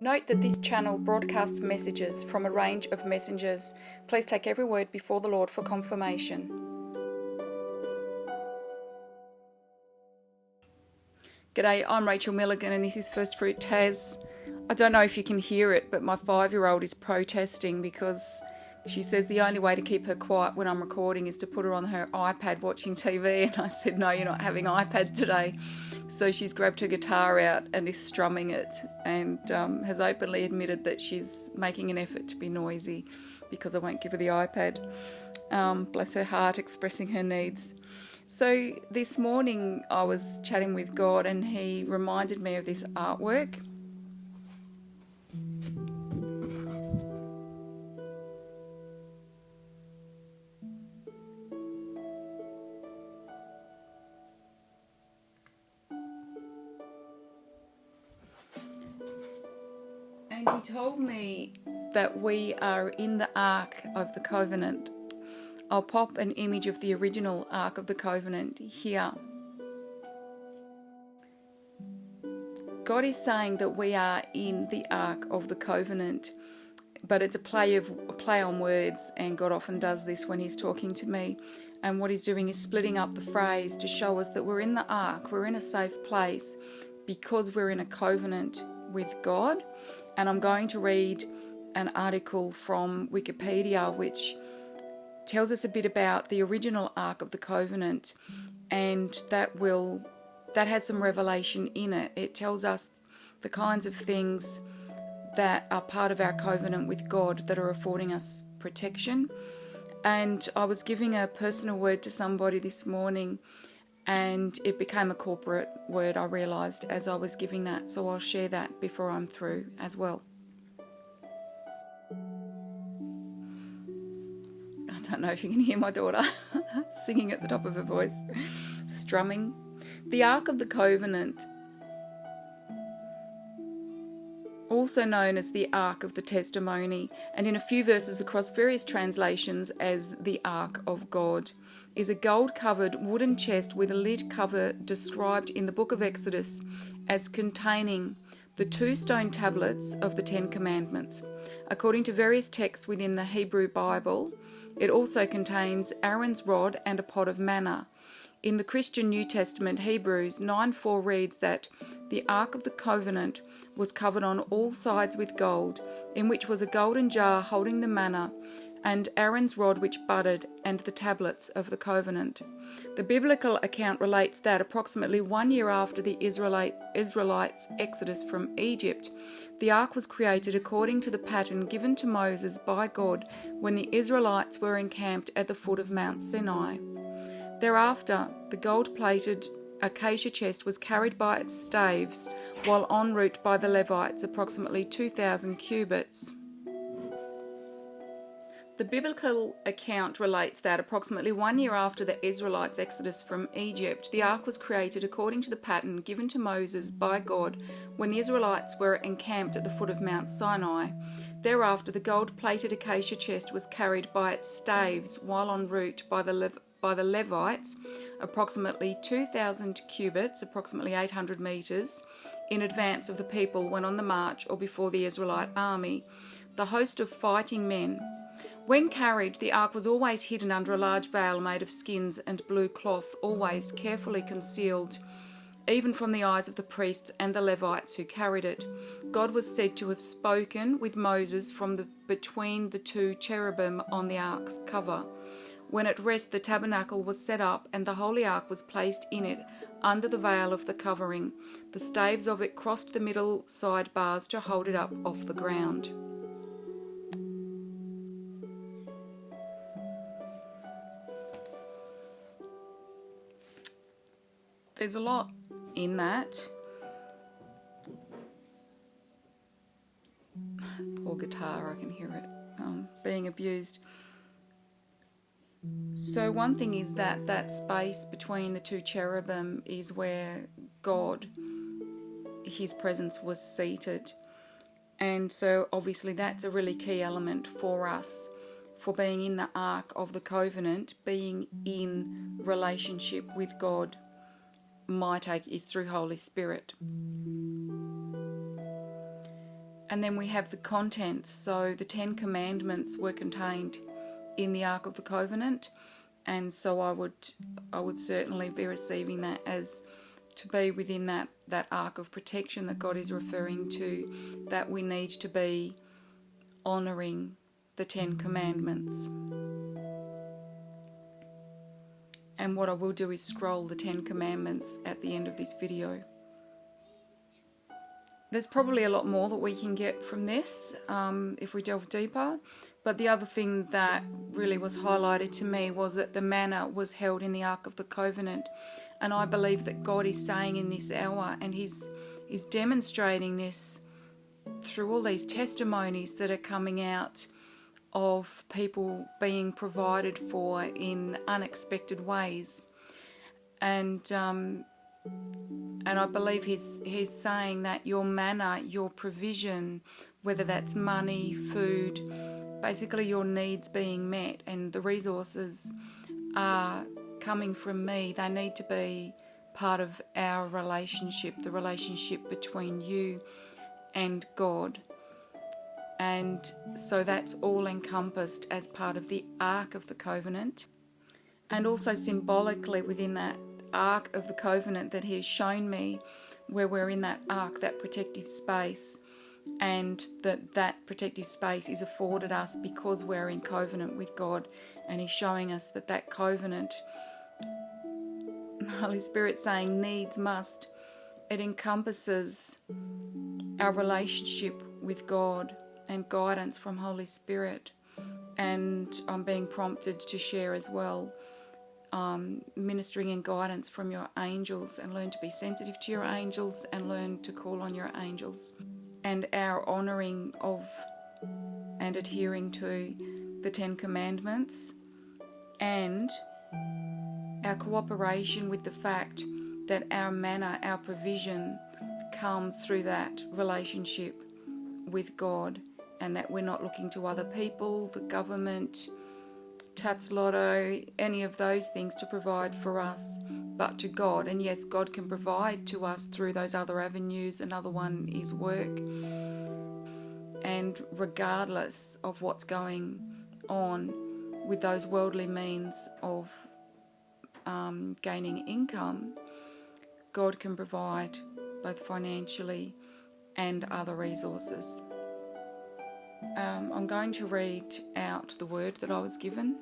Note that this channel broadcasts messages from a range of messengers. Please take every word before the Lord for confirmation. G'day, I'm Rachel Milligan and this is First Fruit Taz. I don't know if you can hear it, but my 5-year-old is protesting because she says the only way to keep her quiet when I'm recording is to put her on her iPad watching TV, and I said, no, you're not having iPad today. So she's grabbed her guitar out and is strumming it, and has openly admitted that she's making an effort to be noisy because I won't give her the iPad. Bless her heart, expressing her needs. So this morning I was chatting with God and He reminded me of this artwork. And He told me that we are in the Ark of the Covenant. I'll pop an image of the original Ark of the Covenant here. God is saying that we are in the Ark of the Covenant, but it's a play on words, and God often does this when He's talking to me. And what He's doing is splitting up the phrase to show us that we're in the Ark, we're in a safe place because we're in a covenant with God. And I'm going to read an article from Wikipedia which tells us a bit about the original Ark of the Covenant, and that has some revelation in it. It tells us the kinds of things that are part of our covenant with God that are affording us protection. And I was giving a personal word to somebody this morning, and it became a corporate word, I realised, as I was giving that. So I'll share that before I'm through as well. I don't know if you can hear my daughter singing at the top of her voice, strumming. The Ark of the Covenant, also known as the Ark of the Testimony, and in a few verses across various translations as the Ark of God, is a gold-covered wooden chest with a lid cover described in the book of Exodus as containing the 2 stone tablets of the 10 Commandments. According to various texts within the Hebrew Bible, it also contains Aaron's rod and a pot of manna. In the Christian New Testament, Hebrews 9:4 reads that the Ark of the Covenant was covered on all sides with gold, in which was a golden jar holding the manna, and Aaron's rod which budded, and the tablets of the covenant. The biblical account relates that approximately 1 year after the Israelites' exodus from Egypt, the ark was created according to the pattern given to Moses by God when the Israelites were encamped at the foot of Mount Sinai. Thereafter, the gold-plated acacia chest was carried by its staves while en route by the Levites, approximately 2,000 cubits. The biblical account relates that approximately 1 year after the Israelites' exodus from Egypt, the ark was created according to the pattern given to Moses by God when the Israelites were encamped at the foot of Mount Sinai. Thereafter, the gold-plated acacia chest was carried by its staves while en route by the Levites, approximately 2,000 cubits, approximately 800 metres, in advance of the people when on the march or before the Israelite army, the host of fighting men. When carried, the ark was always hidden under a large veil made of skins and blue cloth, always carefully concealed, even from the eyes of the priests and the Levites who carried it. God was said to have spoken with Moses from between the 2 cherubim on the ark's cover. When at rest, the tabernacle was set up, and the holy ark was placed in it under the veil of the covering. The staves of it crossed the middle side bars to hold it up off the ground. There's a lot in that. Poor guitar, I can hear it being abused. So one thing is that space between the 2 cherubim is where God, His presence was seated. And so obviously that's a really key element for us, for being in the Ark of the Covenant, being in relationship with God. My take is through Holy Spirit. And then we have the contents. So the 10 Commandments were contained in the Ark of the Covenant, and so I would certainly be receiving that as to be within that ark of protection that God is referring to, that we need to be honouring the 10 Commandments. And what I will do is scroll the 10 Commandments at the end of this video. There's probably a lot more that we can get from this if we delve deeper. But the other thing that really was highlighted to me was that the manna was held in the Ark of the Covenant. And I believe that God is saying in this hour, and He's demonstrating this through all these testimonies that are coming out of people being provided for in unexpected ways. And I believe he's saying that your manna, your provision, whether that's money, food, basically your needs being met, and the resources are coming from me. They need to be part of our relationship, the relationship between you and God. And so that's all encompassed as part of the Ark of the Covenant. And also symbolically within that Ark of the Covenant that He has shown me, where we're in that ark, that protective space, and that protective space is afforded us because we're in covenant with God, and He's showing us that covenant, the Holy Spirit saying needs must, it encompasses our relationship with God and guidance from Holy Spirit. And I'm being prompted to share as well ministering and guidance from your angels, and learn to be sensitive to your angels and learn to call on your angels, and our honouring of and adhering to the 10 Commandments, and our cooperation with the fact that our manna, our provision comes through that relationship with God, and that we're not looking to other people, the government, Tats Lotto, any of those things to provide for us, but to God. And yes, God can provide to us through those other avenues. Another one is work. And regardless of what's going on with those worldly means of gaining income, God can provide both financially and other resources. I'm going to read out the word that I was given.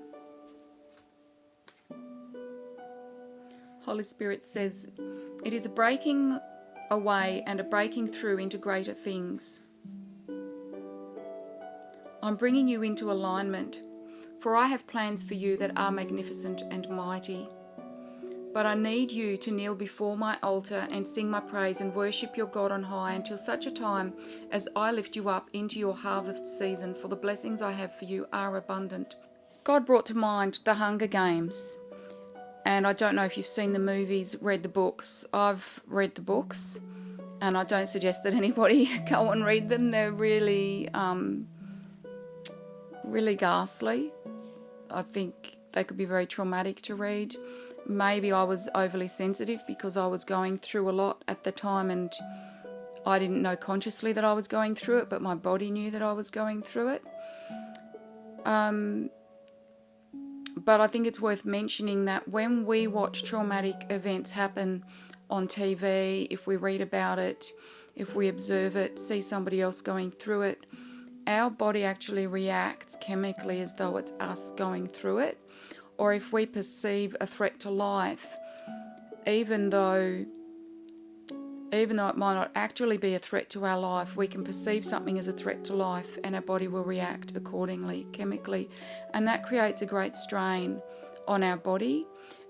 Holy Spirit says, "It is a breaking away and a breaking through into greater things. I'm bringing you into alignment, for I have plans for you that are magnificent and mighty. But I need you to kneel before my altar and sing my praise and worship your God on high until such a time as I lift you up into your harvest season, for the blessings I have for you are abundant." God brought to mind the Hunger Games. And I don't know if you've seen the movies, read the books. I've read the books, and I don't suggest that anybody go and read them. They're really, really ghastly. I think they could be very traumatic to read. Maybe I was overly sensitive because I was going through a lot at the time, and I didn't know consciously that I was going through it, but my body knew that I was going through it. But I think it's worth mentioning that when we watch traumatic events happen on TV, if we read about it, if we observe it, see somebody else going through it, our body actually reacts chemically as though it's us going through it. Or if we perceive a threat to life, even though it might not actually be a threat to our life, we can perceive something as a threat to life, and our body will react accordingly, chemically. And that creates a great strain on our body,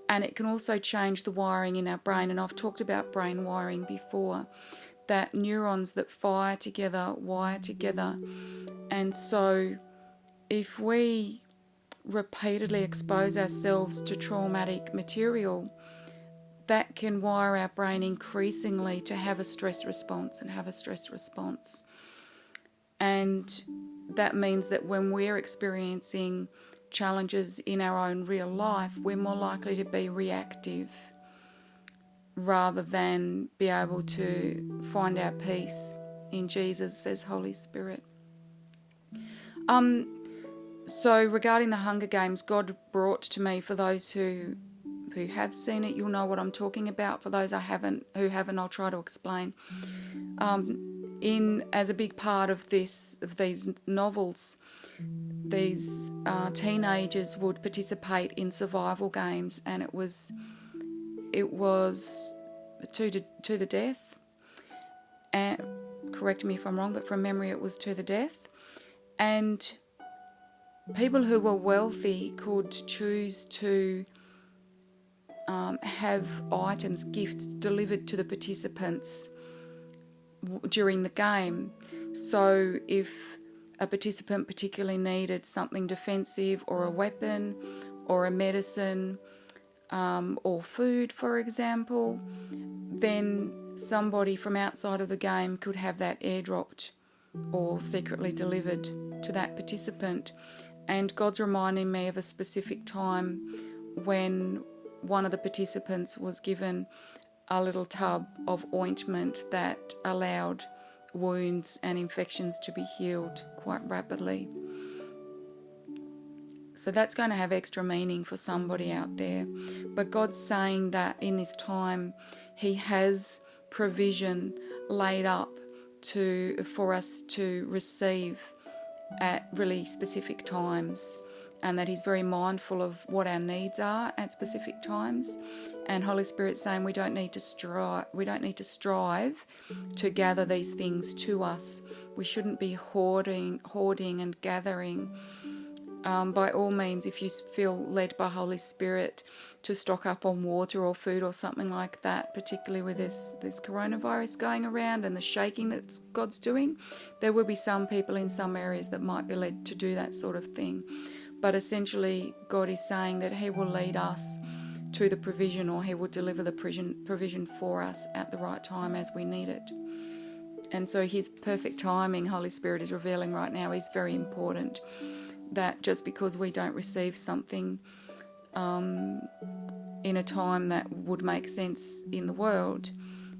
and it can also change the wiring in our brain. And I've talked about brain wiring before, that neurons that fire together wire together. And so if we repeatedly expose ourselves to traumatic material, that can wire our brain increasingly to have a stress response. And that means that when we're experiencing challenges in our own real life, we're more likely to be reactive rather than be able to find our peace in Jesus, says Holy Spirit. So regarding the Hunger Games, God brought to me, for those who have seen it, you'll know what I'm talking about. For those who haven't, I'll try to explain. As a big part of these novels, these teenagers would participate in survival games, and it was to the death. And correct me if I'm wrong, but from memory it was to the death. And people who were wealthy could choose to have items, gifts delivered to the participants during the game. So if a participant particularly needed something defensive, or a weapon, or a medicine, or food, for example, then somebody from outside of the game could have that airdropped or secretly delivered to that participant. And God's reminding me of a specific time when one of the participants was given a little tub of ointment that allowed wounds and infections to be healed quite rapidly. So that's going to have extra meaning for somebody out there. But God's saying that in this time He has provision laid up for us to receive at really specific times, and that He's very mindful of what our needs are at specific times. And Holy Spirit's saying we don't need to strive to gather these things to us. We shouldn't be hoarding and gathering. By all means, if you feel led by Holy Spirit to stock up on water or food or something like that, particularly with this coronavirus going around and the shaking that God's doing, there will be some people in some areas that might be led to do that sort of thing. But essentially, God is saying that He will lead us to the provision, or He will deliver the provision for us at the right time as we need it. And so His perfect timing, Holy Spirit is revealing right now, is very important. That just because we don't receive something in a time that would make sense in the world,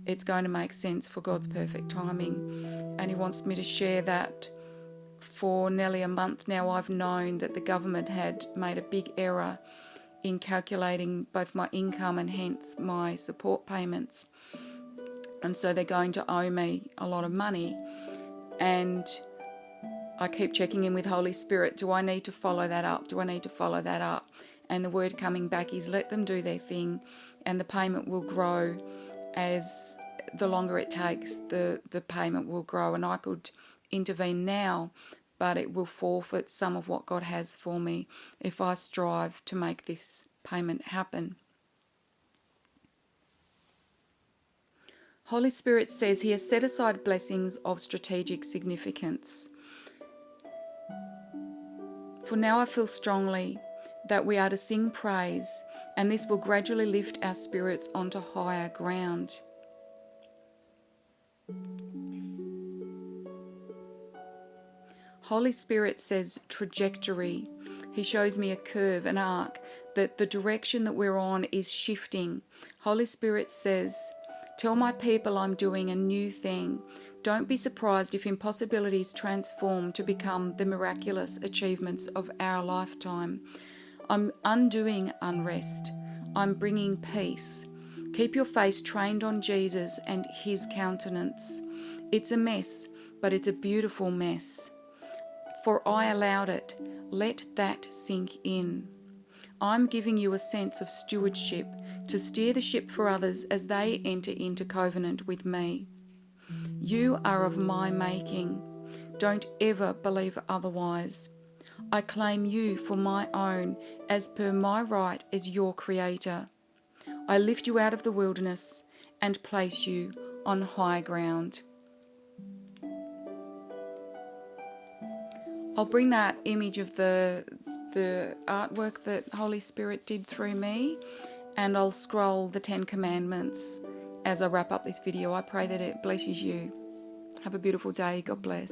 it's going to make sense for God's perfect timing. And He wants me to share that. For nearly a month now, I've known that the government had made a big error in calculating both my income and hence my support payments. And so they're going to owe me a lot of money. And I keep checking in with Holy Spirit. Do I need to follow that up? And the word coming back is let them do their thing, and the payment will grow. As the longer it takes, the payment will grow. And I could intervene now, but it will forfeit some of what God has for me if I strive to make this payment happen. Holy Spirit says He has set aside blessings of strategic significance. For now I feel strongly that we are to sing praise, and this will gradually lift our spirits onto higher ground. Holy Spirit says trajectory. He shows me a curve, an arc, that the direction that we're on is shifting. Holy Spirit says, tell my people I'm doing a new thing. Don't be surprised if impossibilities transform to become the miraculous achievements of our lifetime. I'm undoing unrest. I'm bringing peace. Keep your face trained on Jesus and His countenance. It's a mess, but it's a beautiful mess. For I allowed it. Let that sink in. I'm giving you a sense of stewardship to steer the ship for others as they enter into covenant with me. You are of my making. Don't ever believe otherwise. I claim you for my own as per my right as your creator. I lift you out of the wilderness and place you on high ground. I'll bring that image of the artwork that Holy Spirit did through me, and I'll scroll the 10 Commandments as I wrap up this video. I pray that it blesses you. Have a beautiful day. God bless.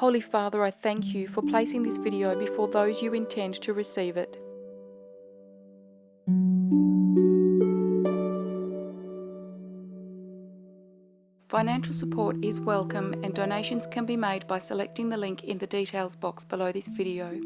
Holy Father, I thank you for placing this video before those you intend to receive it. Financial support is welcome and donations can be made by selecting the link in the details box below this video.